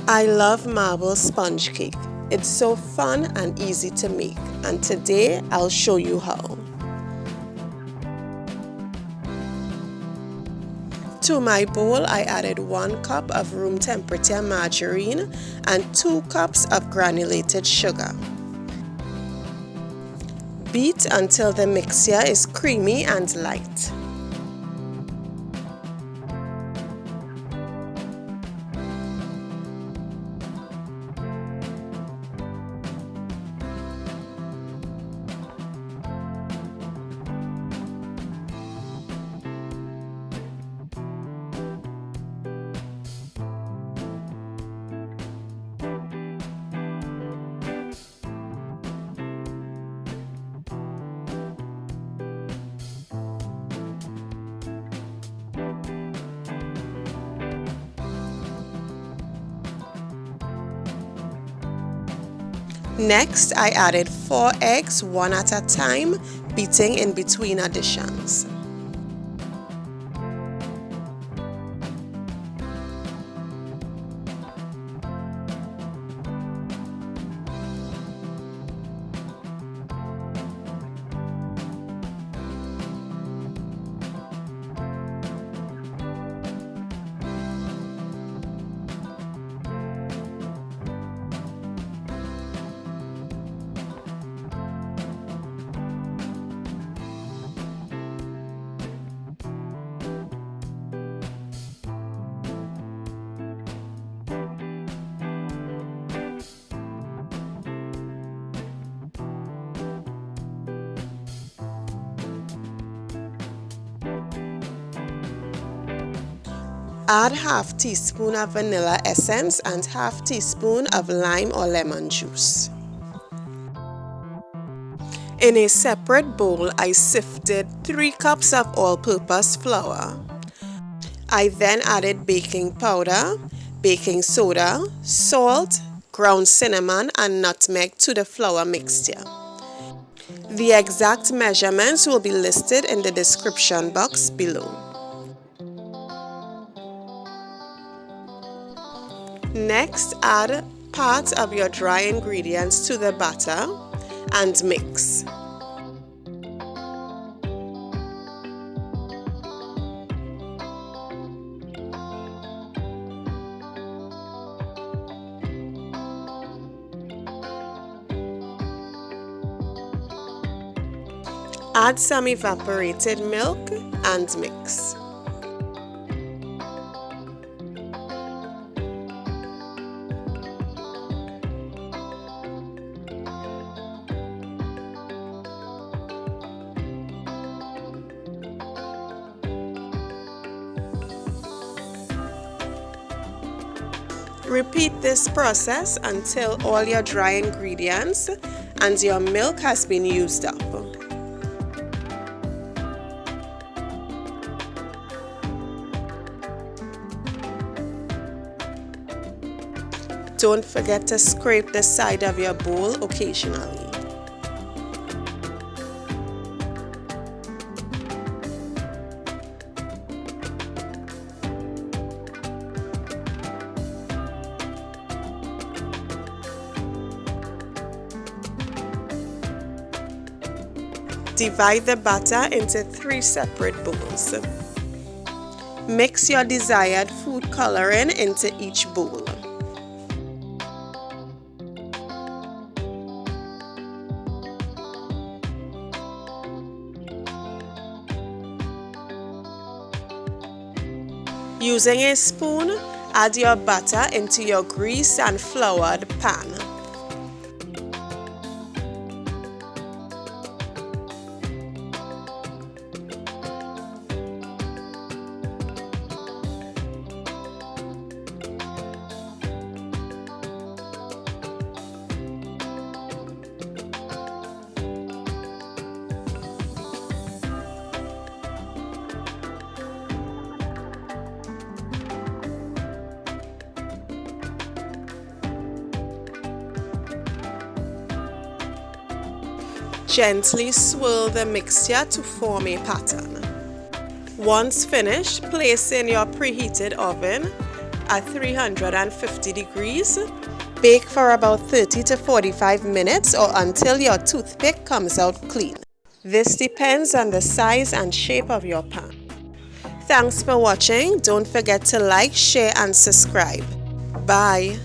I love marble sponge cake. It's so fun and easy to make, and today I'll show you how. To my bowl, I added 1 cup of room temperature margarine and 2 cups of granulated sugar. Beat until the mixture is creamy and light. Next, I added 4 eggs, one at a time, beating in between additions. Add half teaspoon of vanilla essence and half teaspoon of lime or lemon juice. In a separate bowl, I sifted 3 cups of all-purpose flour. I then added baking powder, baking soda, salt, ground cinnamon and nutmeg to the flour mixture. The exact measurements will be listed in the description box below. Next, add part of your dry ingredients to the batter and mix. Add some evaporated milk and mix. Repeat this process until all your dry ingredients and your milk has been used up. Don't forget to scrape the side of your bowl occasionally. Divide the batter into 3 separate bowls. Mix your desired food coloring into each bowl. Using a spoon, add your batter into your greased and floured pan. Gently swirl the mixture to form a pattern. Once finished, place in your preheated oven at 350 degrees. Bake for about 30 to 45 minutes or until your toothpick comes out clean. This depends on the size and shape of your pan. Thanks for watching. Don't forget to like, share and subscribe. Bye.